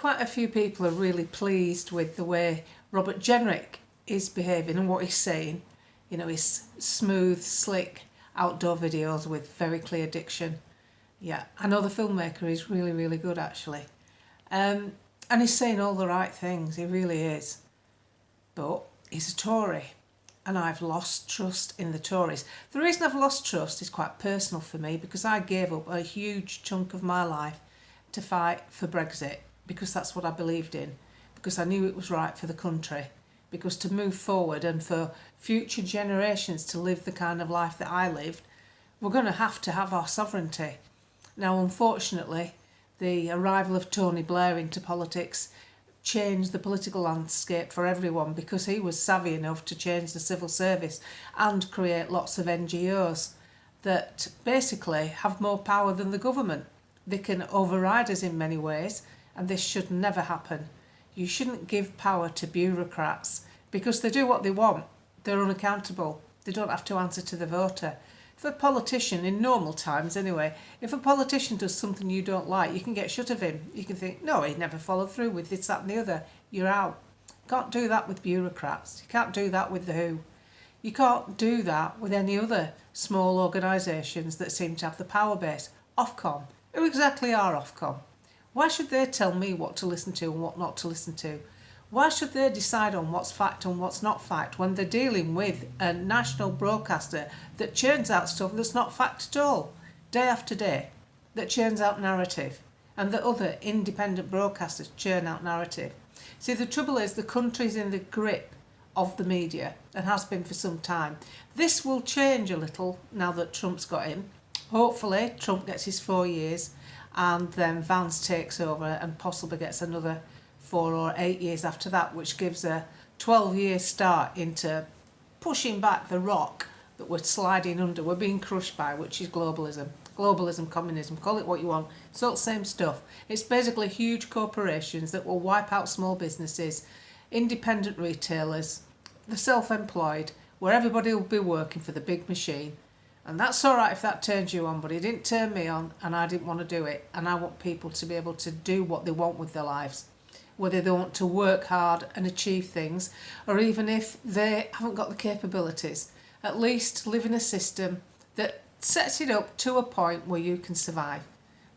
quite a few people are really pleased with the way Robert Jenrick is behaving and what he's saying. You know, his smooth, slick outdoor videos with very clear diction. Yeah, I know the filmmaker is really, really good actually. And he's saying all the right things, he really is. But he's a Tory and I've lost trust in the Tories. The reason I've lost trust is quite personal for me because I gave up a huge chunk of my life to fight for Brexit because that's what I believed in, because I knew it was right for the country, because to move forward and for future generations to live the kind of life that I lived, we're going to have our sovereignty. Now, unfortunately, the arrival of Tony Blair into politics changed the political landscape for everyone because he was savvy enough to change the civil service and create lots of NGOs that basically have more power than the government. They can override us in many ways, and this should never happen. You shouldn't give power to bureaucrats because they do what they want. They're unaccountable. They don't have to answer to the voter. If a politician, in normal times anyway, if a politician does something you don't like, you can get shut of him. You can think, no, he never followed through with this, that and the other. You're out. You can't do that with bureaucrats. You can't do that with the WHO. You can't do that with any other small organisations that seem to have the power base. Ofcom. Who exactly are Ofcom? Why should they tell me what to listen to and what not to listen to? Why should they decide on what's fact and what's not fact when they're dealing with a national broadcaster that churns out stuff that's not fact at all, day after day, that churns out narrative, and that other independent broadcasters churn out narrative? See, the trouble is the country's in the grip of the media and has been for some time. This will change a little now that Trump's got in. Hopefully Trump gets his 4 years and then Vance takes over and possibly gets another 4 or 8 years after that, which gives a 12-year start into pushing back the rock that we're sliding under, we're being crushed by, which is globalism. Globalism, communism, call it what you want. It's all the same stuff. It's basically huge corporations that will wipe out small businesses, independent retailers, the self-employed, where everybody will be working for the big machine. And that's all right if that turns you on, but it didn't turn me on and I didn't want to do it. And I want people to be able to do what they want with their lives, whether they want to work hard and achieve things, or even if they haven't got the capabilities, at least live in a system that sets it up to a point where you can survive.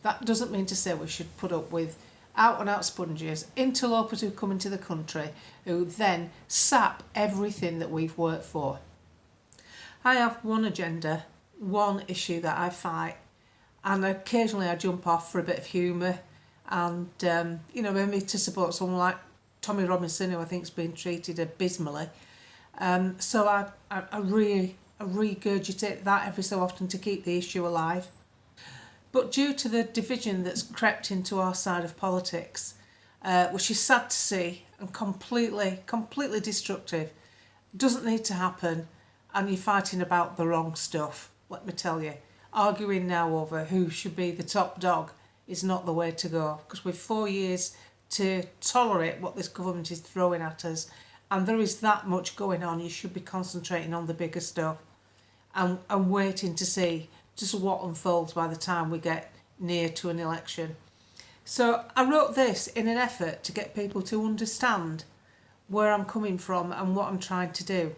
That doesn't mean to say we should put up with out-and-out sponges, interlopers who come into the country, who then sap everything that we've worked for. I have one agenda, one issue that I fight, and occasionally I jump off for a bit of humour and, maybe to support someone like Tommy Robinson, who I think has been treated abysmally. So I regurgitate that every so often to keep the issue alive. But due to the division that's crept into our side of politics, which is sad to see and completely destructive, doesn't need to happen, and you're fighting about the wrong stuff, let me tell you. Arguing now over who should be the top dog is not the way to go, because we've 4 years to tolerate what this government is throwing at us, and there is that much going on. You should be concentrating on the bigger stuff and waiting to see just what unfolds by the time we get near to an election. So I wrote this in an effort to get people to understand where I'm coming from and what I'm trying to do.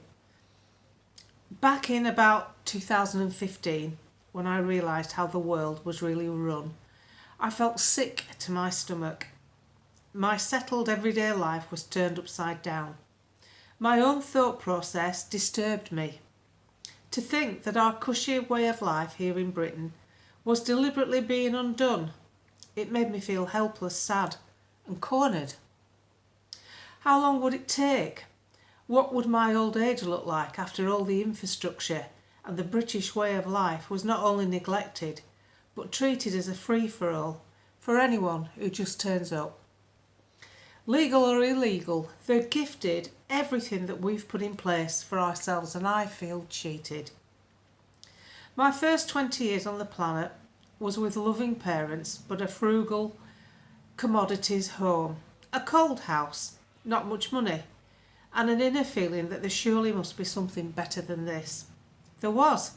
Back in about 2015, when I realised how the world was really run, I felt sick to my stomach. My settled everyday life was turned upside down. My own thought process disturbed me. To think that our cushy way of life here in Britain was deliberately being undone, it made me feel helpless, sad and cornered. How long would it take? What would my old age look like after all the infrastructure and the British way of life was not only neglected, but treated as a free-for-all for anyone who just turns up? Legal or illegal, they're gifted everything that we've put in place for ourselves, and I feel cheated. My first 20 years on the planet was with loving parents, but a frugal commodities home, a cold house, not much money, and an inner feeling that there surely must be something better than this. There was,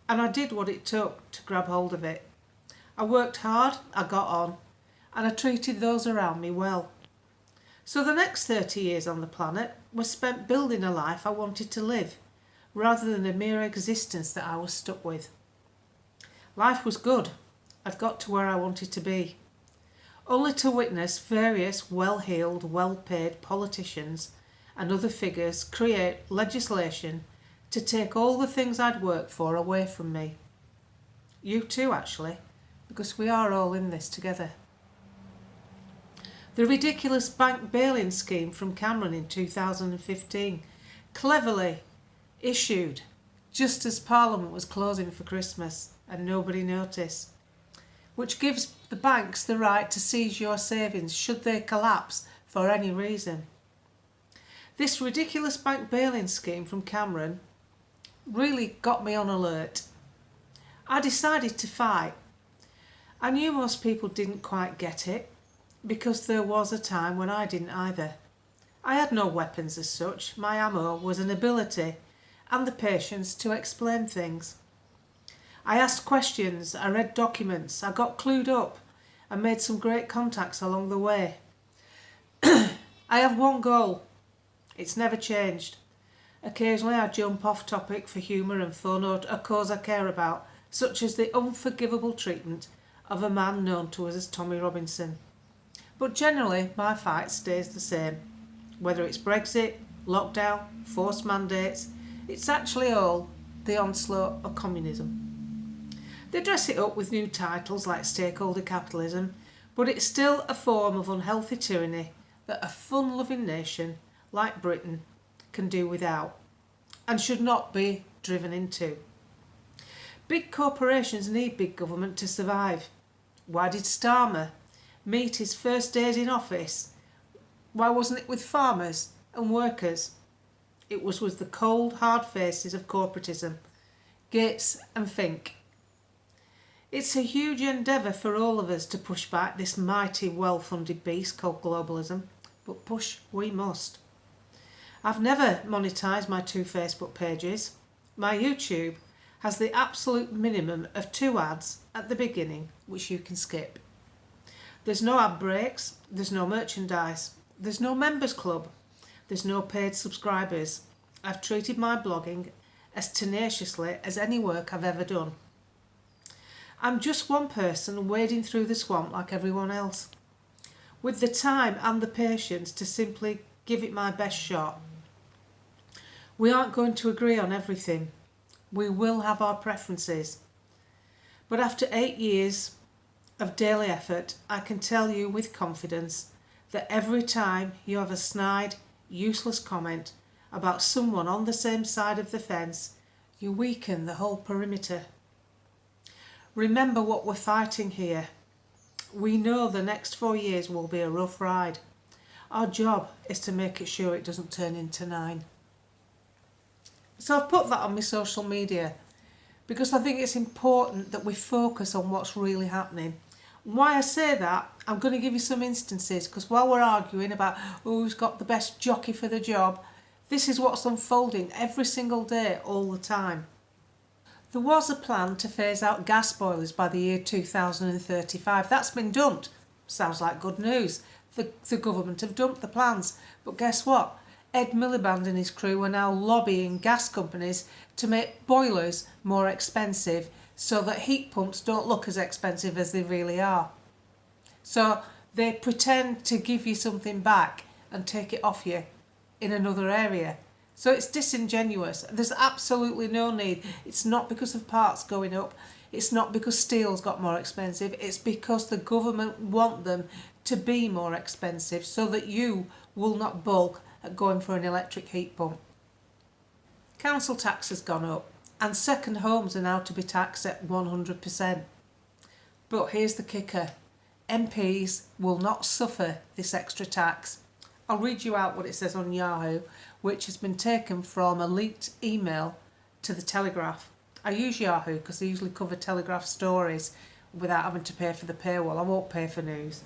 and I did what it took to grab hold of it. I worked hard, I got on, and I treated those around me well. So the next 30 years on the planet were spent building a life I wanted to live, rather than a mere existence that I was stuck with. Life was good. I'd got to where I wanted to be, only to witness various well-heeled, well-paid politicians and other figures create legislation to take all the things I'd worked for away from me. You too, actually, because we are all in this together. The ridiculous bank bail-in scheme from Cameron in 2015, cleverly issued just as Parliament was closing for Christmas and nobody noticed, which gives the banks the right to seize your savings should they collapse for any reason. This ridiculous bank bail-in scheme from Cameron really got me on alert. I decided to fight. I knew most people didn't quite get it, because there was a time when I didn't either. I had no weapons as such. My ammo was an ability and the patience to explain things. I asked questions, I read documents, I got clued up and made some great contacts along the way. I have one goal. It's never changed. Occasionally I jump off topic for humour and phone a cause I care about, such as the unforgivable treatment of a man known to us as Tommy Robinson. But generally my fight stays the same. Whether it's Brexit, lockdown, forced mandates, it's actually all the onslaught of communism. They dress it up with new titles like stakeholder capitalism, but it's still a form of unhealthy tyranny that a fun-loving nation like Britain can do without and should not be driven into. Big corporations need big government to survive. Why did Starmer meet his first days in office? Why wasn't it with farmers and workers? It was with the cold, hard faces of corporatism, Gates and Fink. It's a huge endeavour for all of us to push back this mighty, well-funded beast called globalism, but push we must. I've never monetised my 2 Facebook pages. My YouTube has the absolute minimum of 2 ads at the beginning, which you can skip. There's no ad breaks, there's no merchandise, there's no members club, there's no paid subscribers. I've treated my blogging as tenaciously as any work I've ever done. I'm just one person wading through the swamp like everyone else, with the time and the patience to simply give it my best shot. We aren't going to agree on everything. We will have our preferences. But after 8 years of daily effort, I can tell you with confidence that every time you have a snide, useless comment about someone on the same side of the fence, you weaken the whole perimeter. Remember what we're fighting here. We know the next 4 years will be a rough ride. Our job is to make it sure it doesn't turn into 9. So I've put that on my social media because I think it's important that we focus on what's really happening. Why I say that, I'm going to give you some instances, because while we're arguing about who's got the best jockey for the job, this is what's unfolding every single day, all the time. There was a plan to phase out gas boilers by the year 2035. That's been dumped. Sounds like good news. The government have dumped the plans. But guess what? Ed Miliband and his crew are now lobbying gas companies to make boilers more expensive so that heat pumps don't look as expensive as they really are. So they pretend to give you something back and take it off you in another area. So it's disingenuous. There's absolutely no need. It's not because of parts going up. It's not because steel's got more expensive. It's because the government want them to be more expensive so that you will not balk at going for an electric heat pump. Council tax has gone up and second homes are now to be taxed at 100%. But here's the kicker. MPs will not suffer this extra tax. I'll read you out what it says on Yahoo, which has been taken from a leaked email to the Telegraph. I use Yahoo because they usually cover Telegraph stories without having to pay for the paywall. I won't pay for news.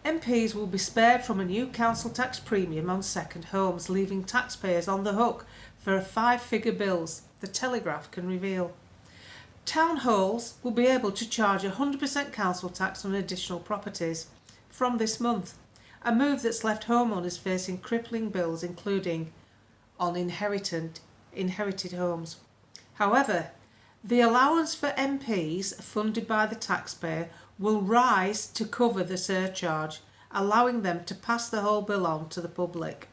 MPs will be spared from a new council tax premium on second homes, leaving taxpayers on the hook for 5-figure bills, the Telegraph can reveal. Town halls will be able to charge 100% council tax on additional properties. from this month, a move that's left homeowners facing crippling bills, including on inherited homes. However, the allowance for MPs funded by the taxpayer will rise to cover the surcharge, allowing them to pass the whole bill on to the public.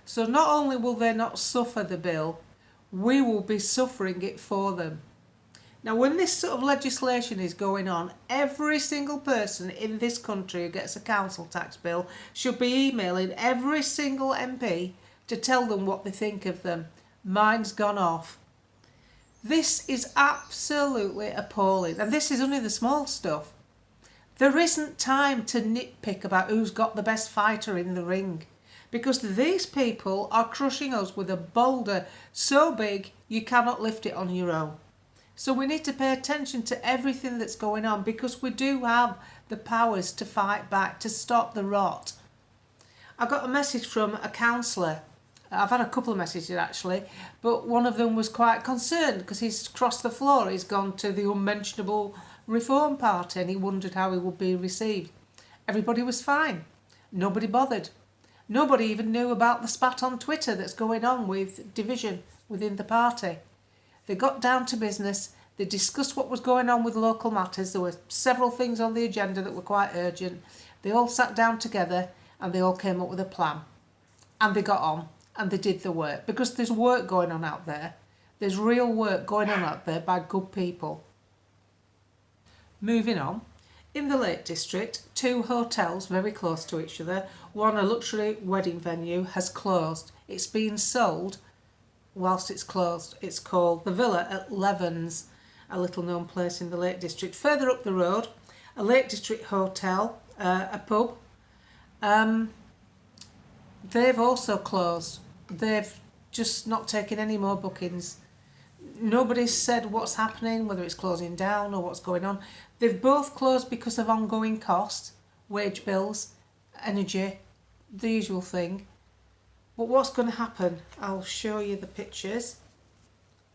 So not only will they not suffer the bill, we will be suffering it for them. Now, when this sort of legislation is going on, every single person in this country who gets a council tax bill should be emailing every single MP to tell them what they think of them. Mine's gone off. This is absolutely appalling, and this is only the small stuff. There isn't time to nitpick about who's got the best fighter in the ring, because these people are crushing us with a boulder so big you cannot lift it on your own. So we need to pay attention to everything that's going on, because we do have the powers to fight back, to stop the rot. I got a message from a councillor. I've had a couple of messages actually, but one of them was quite concerned because he's crossed the floor. He's gone to the unmentionable Reform Party and he wondered how he would be received. Everybody was fine. Nobody bothered. Nobody even knew about the spat on Twitter that's going on with division within the party. They got down to business. They discussed what was going on with local matters. There were several things on the agenda that were quite urgent. They all sat down together and they all came up with a plan. And they got on and they did the work, because there's work going on out there. There's real work going on out there by good people. Moving on. In the Lake District, 2 hotels very close to each other, one a luxury wedding venue, has closed. It's been sold whilst it's closed. It's called the Villa at Levens, a little known place in the Lake District. Further up the road, a Lake District hotel, a pub, they've also closed. They've just not taken any more bookings. Nobody's said what's happening, whether it's closing down or what's going on. They've both closed because of ongoing costs, wage bills, energy, the usual thing. But what's going to happen? I'll show you the pictures.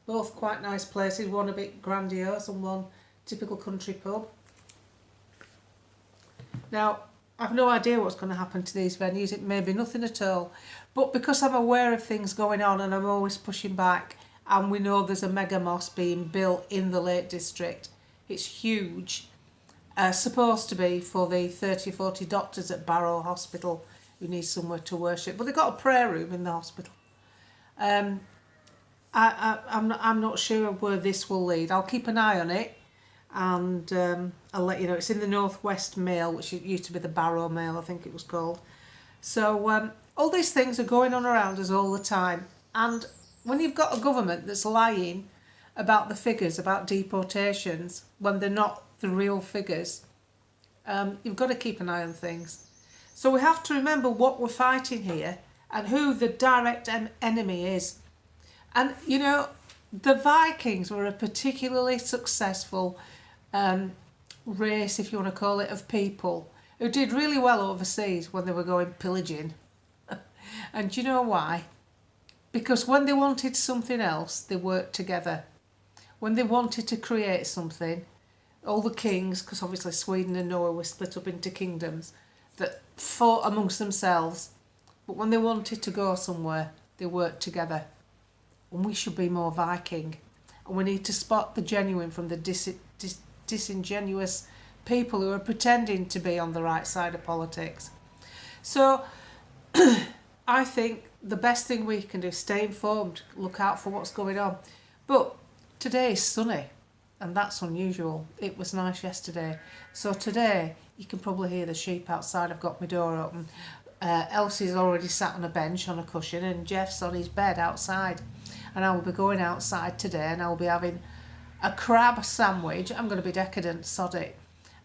Both quite nice places, one a bit grandiose and one typical country pub. Now, I've no idea what's going to happen to these venues. It may be nothing at all. But because I'm aware of things going on and I'm always pushing back, and we know there's a mega mosque being built in the Lake District. It's huge. Supposed to be for the 30 or 40 doctors at Barrow Hospital who need somewhere to worship. But they've got a prayer room in the hospital. I'm not sure where this will lead. I'll keep an eye on it. And I'll let you know. It's in the North West Mail, which used to be the Barrow Mail, I think it was called. So all these things are going on around us all the time. And when you've got a government that's lying about the figures, about deportations, when they're not the real figures, you've got to keep an eye on things. So we have to remember what we're fighting here and who the direct enemy is. And, you know, the Vikings were a particularly successful race, if you want to call it, of people who did really well overseas when they were going pillaging. And do you know why? Because when they wanted something else, they worked together. When they wanted to create something, all the kings, because obviously Sweden and Norway were split up into kingdoms, that fought amongst themselves. But when they wanted to go somewhere, they worked together. And we should be more Viking. And we need to spot the genuine from the disingenuous people who are pretending to be on the right side of politics. So I think the best thing we can do is stay informed, look out for what's going on. But today is sunny, and that's unusual. It was nice yesterday. So today you can probably hear the sheep outside. I've got my door open. Elsie's already sat on a bench on a cushion, and Jeff's on his bed outside. And I will be going outside today, and I will be having a crab sandwich. I'm going to be decadent, sod it.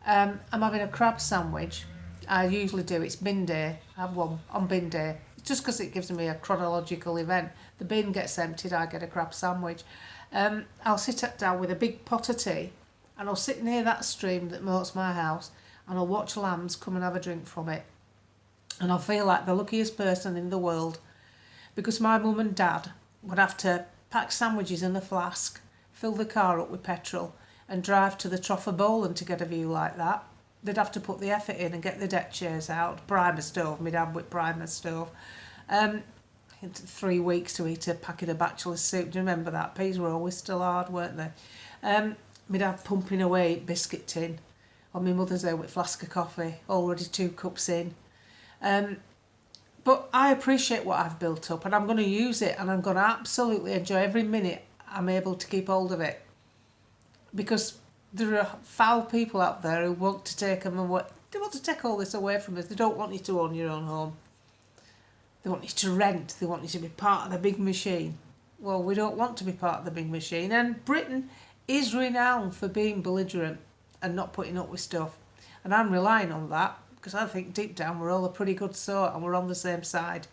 I'm having a crab sandwich. I usually do. It's bin day. I have one on bin day. It's just because it gives me a chronological event. The bin gets emptied, I get a crab sandwich. I'll sit down with a big pot of tea, and I'll sit near that stream that moats my house, and I'll watch lambs come and have a drink from it. And I'll feel like the luckiest person in the world, because my mum and dad would have to pack sandwiches in a flask, fill the car up with petrol, and drive to the Trough of Bowland to get a view like that. they'd have to put the effort in and get the deck chairs out, primer stove, my dad with primer stove. It took 3 weeks to eat a packet of bachelor's soup. Do you remember that? Peas were always still hard, weren't they? My dad pumping away at biscuit tin, or my mother's there with a flask of coffee, already 2 cups in. But I appreciate what I've built up, and I'm going to use it, and I'm going to absolutely enjoy every minute I'm able to keep hold of it. Because there are foul people out there who want to take them away. They want to take all this away from us. They don't want you to own your own home. They want you to rent. They want you to be part of the big machine. Well, we don't want to be part of the big machine. And Britain is renowned for being belligerent and not putting up with stuff. And I'm relying on that because I think deep down we're all a pretty good sort and we're on the same side.